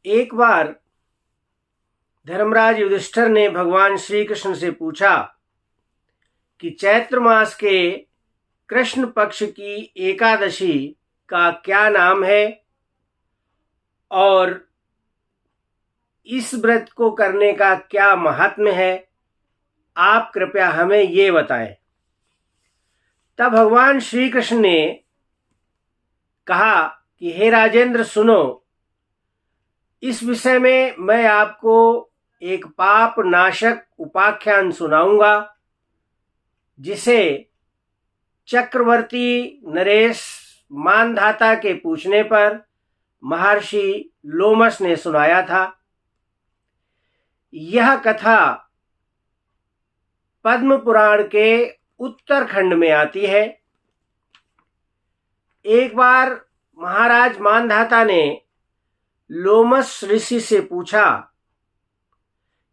एक बार धर्मराज युधिष्ठिर ने भगवान श्री कृष्ण से पूछा कि चैत्र मास के कृष्ण पक्ष की एकादशी का क्या नाम है और इस व्रत को करने का क्या महात्म्य है, आप कृपया हमें ये बताएं। तब भगवान श्री कृष्ण ने कहा कि हे राजेंद्र सुनो, इस विषय में मैं आपको एक पाप नाशक उपाख्यान सुनाऊंगा जिसे चक्रवर्ती नरेश मानधाता के पूछने पर महर्षि लोमस ने सुनाया था। यह कथा पद्म पुराण के उत्तरखंड में आती है। एक बार महाराज मानधाता ने लोमस ऋषि से पूछा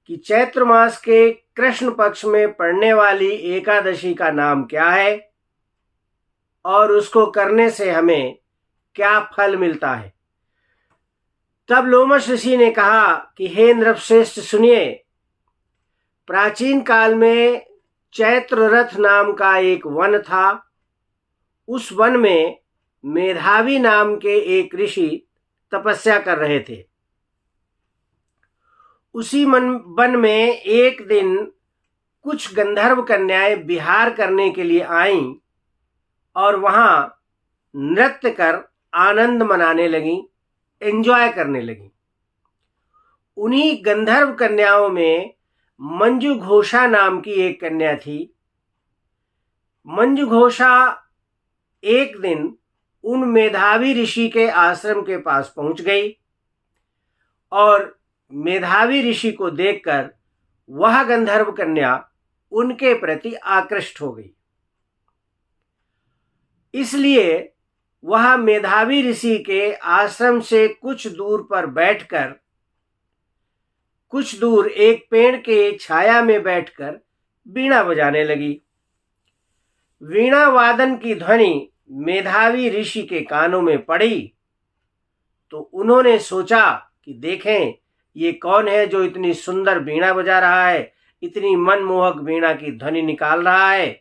कि चैत्र मास के कृष्ण पक्ष में पड़ने वाली एकादशी का नाम क्या है और उसको करने से हमें क्या फल मिलता है। तब लोमस ऋषि ने कहा कि हे नृपश्रेष्ठ सुनिए, प्राचीन काल में चैत्र रथ नाम का एक वन था। उस वन में मेधावी नाम के एक ऋषि तपस्या कर रहे थे। उसी वन में एक दिन कुछ गंधर्व कन्याएं विहार करने के लिए आईं और वहां नृत्य कर आनंद मनाने लगीं, एंजॉय करने लगीं। उन्हीं गंधर्व कन्याओं में मंजू घोषा नाम की एक कन्या थी। मंजू घोषा एक दिन उन मेधावी ऋषि के आश्रम के पास पहुंच गई और मेधावी ऋषि को देखकर वह गंधर्व कन्या उनके प्रति आकृष्ट हो गई। इसलिए वह मेधावी ऋषि के आश्रम से कुछ दूर पर बैठकर, कुछ दूर एक पेड़ के छाया में बैठकर वीणा बजाने लगी। वीणा वादन की ध्वनि मेधावी ऋषि के कानों में पड़ी तो उन्होंने सोचा कि देखें ये कौन है जो इतनी सुंदर वीणा बजा रहा है, इतनी मनमोहक वीणा की ध्वनि निकाल रहा है।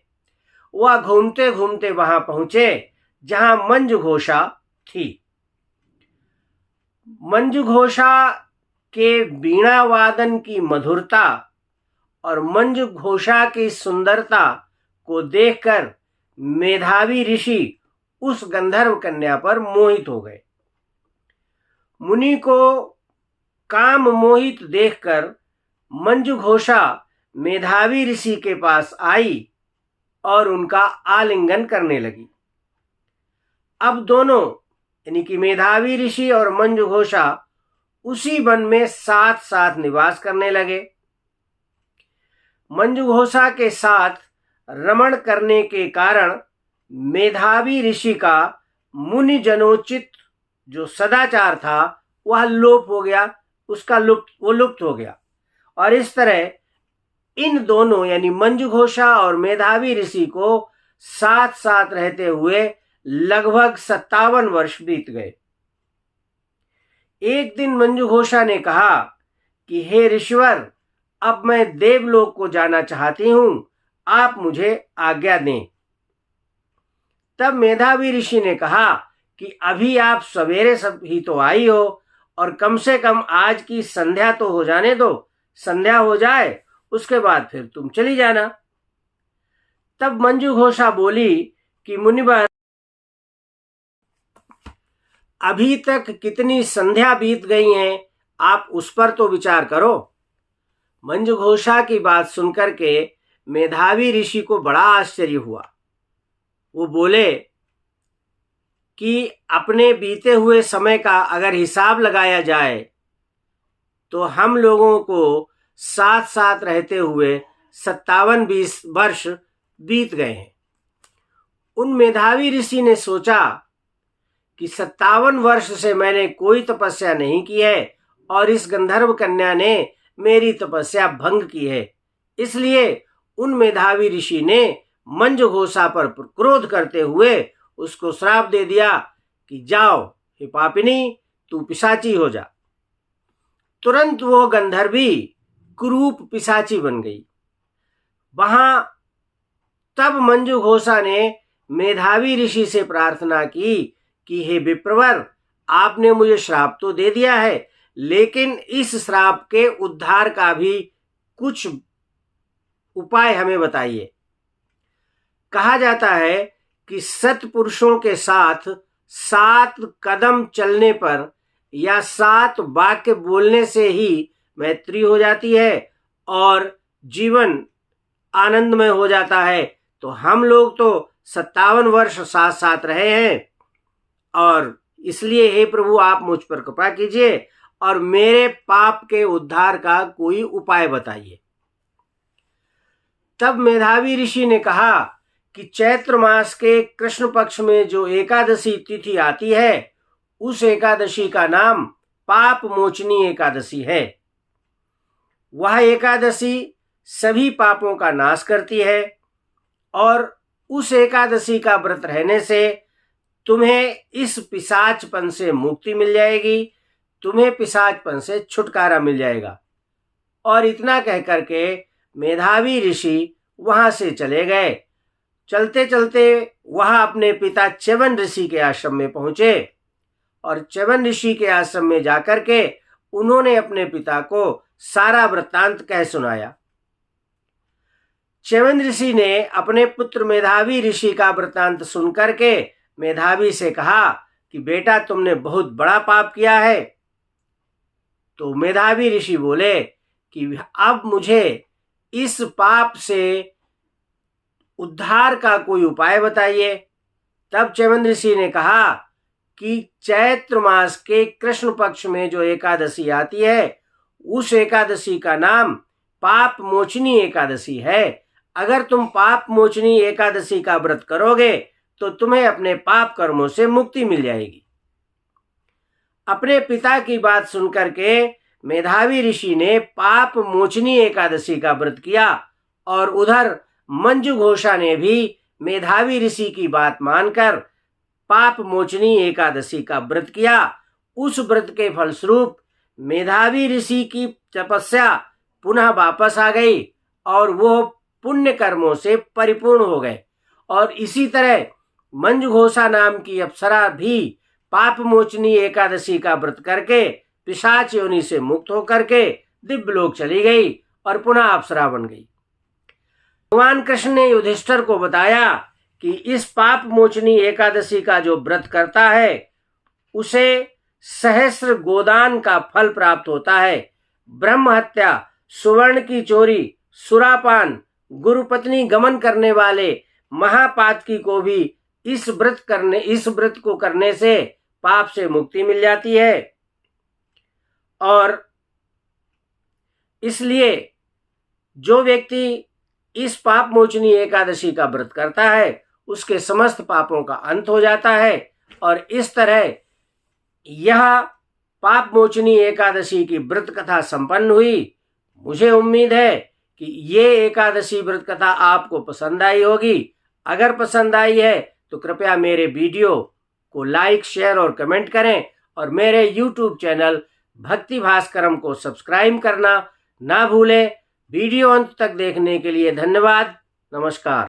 वह घूमते घूमते वहां पहुंचे जहां मंजू घोषा थी। मंजू घोषा के वीणा वादन की मधुरता और मंजू घोषा की सुंदरता को देखकर मेधावी ऋषि उस गंधर्व कन्या पर मोहित हो गए। मुनि को काम मोहित देखकर मंजू घोषा मेधावी ऋषि के पास आई और उनका आलिंगन करने लगी। अब दोनों यानी कि मेधावी ऋषि और मंजू घोषा उसी वन में साथ साथ निवास करने लगे। मंजू घोषा के साथ रमण करने के कारण मेधावी ऋषि का मुनि जनोचित जो सदाचार था वह लोप हो गया, लुप्त हो गया। और इस तरह इन दोनों यानी मंजू घोषा और मेधावी ऋषि को साथ साथ रहते हुए लगभग 57 वर्ष बीत गए। एक दिन मंजू घोषा ने कहा कि हे ऋषिवर, अब मैं देवलोक को जाना चाहती हूं, आप मुझे आज्ञा दें। तब मेधावी ऋषि ने कहा कि अभी आप सवेरे सब ही तो आई हो और कम से कम आज की संध्या तो हो जाने दो, संध्या हो जाए उसके बाद फिर तुम चली जाना। तब मंजू घोषा बोली कि मुनिवर, अभी तक कितनी संध्या बीत गई हैं, आप उस पर तो विचार करो। मंजू घोषा की बात सुनकर के मेधावी ऋषि को बड़ा आश्चर्य हुआ। वो बोले कि अपने बीते हुए समय का अगर हिसाब लगाया जाए तो हम लोगों को साथ साथ रहते हुए 57 वर्ष बीत गए हैं। उन मेधावी ऋषि ने सोचा कि 57 वर्ष से मैंने कोई तपस्या नहीं की है और इस गंधर्व कन्या ने मेरी तपस्या भंग की है। इसलिए उन मेधावी ऋषि ने मंजू घोषा पर क्रोध करते हुए उसको श्राप दे दिया कि जाओ हे पापिनी, तू पिशाची हो जा। तुरंत वो गंधर्वी कुरूप पिशाची बन गई। वहां तब मंजू घोषा ने मेधावी ऋषि से प्रार्थना की कि हे विप्रवर, आपने मुझे श्राप तो दे दिया है, लेकिन इस श्राप के उद्धार का भी कुछ उपाय हमें बताइए। कहा जाता है कि सत्पुरुषों के साथ 7 कदम चलने पर या 7 वाक्य बोलने से ही मैत्री हो जाती है और जीवन आनंदमय हो जाता है। तो हम लोग तो 57 वर्ष साथ साथ रहे हैं, और इसलिए हे प्रभु, आप मुझ पर कृपा कीजिए और मेरे पाप के उद्धार का कोई उपाय बताइए। तब मेधावी ऋषि ने कहा कि चैत्र मास के कृष्ण पक्ष में जो एकादशी तिथि आती है, उस एकादशी का नाम पाप मोचनी एकादशी है। वह एकादशी सभी पापों का नाश करती है और उस एकादशी का व्रत रहने से तुम्हें इस पिशाचपन से मुक्ति मिल जाएगी, तुम्हें पिशाचपन से छुटकारा मिल जाएगा। और इतना कह करके मेधावी ऋषि वहां से चले गए। चलते चलते वह अपने पिता च्यवन ऋषि के आश्रम में पहुंचे और च्यवन ऋषि के आश्रम में जाकर के उन्होंने अपने पिता को सारा वृत्तांत कह सुनाया। च्यवन ऋषि ने अपने पुत्र मेधावी ऋषि का वृत्तांत सुनकर के मेधावी से कहा कि बेटा, तुमने बहुत बड़ा पाप किया है। तो मेधावी ऋषि बोले कि अब मुझे इस पाप से उद्धार का कोई उपाय बताइए। तब च्यवन ऋषि ने कहा कि चैत्र मास के कृष्ण पक्ष में जो एकादशी आती है, उस एकादशी का नाम पाप मोचनी एकादशी है। अगर तुम पाप मोचनी एकादशी का व्रत करोगे तो तुम्हें अपने पाप कर्मों से मुक्ति मिल जाएगी। अपने पिता की बात सुनकर के मेधावी ऋषि ने पाप मोचनी एकादशी का व्रत किया और उधर मंजू घोषा ने भी मेधावी ऋषि की बात मानकर पाप मोचनी एकादशी का व्रत किया। उस व्रत के फलस्वरूप मेधावी ऋषि की तपस्या पुनः वापस आ गई और वो पुण्य कर्मों से परिपूर्ण हो गए। और इसी तरह मंजू घोषा नाम की अप्सरा भी पाप मोचनी एकादशी का व्रत करके पिशाच योनि से मुक्त होकर के दिव्यलोक चली गई और पुनः अप्सरा बन गई। भगवान कृष्ण ने युधिष्ठिर को बताया कि इस पाप मोचनी एकादशी का जो व्रत करता है उसे सहस्र गोदान का फल प्राप्त होता है। ब्रह्म हत्या, सुवर्ण की चोरी, सुरापान, गुरुपत्नी गमन करने वाले महापातकी को भी इस व्रत को करने से पाप से मुक्ति मिल जाती है। और इसलिए जो व्यक्ति इस पाप मोचनी एकादशी का व्रत करता है उसके समस्त पापों का अंत हो जाता है। और इस तरह यह पाप मोचनी एकादशी की व्रत कथा संपन्न हुई। मुझे उम्मीद है कि ये एकादशी व्रत कथा आपको पसंद आई होगी। अगर पसंद आई है तो कृपया मेरे वीडियो को लाइक, शेयर और कमेंट करें और मेरे YouTube चैनल भक्ति भास्करम को सब्सक्राइब करना ना भूलें। वीडियो अंत तक देखने के लिए धन्यवाद। नमस्कार।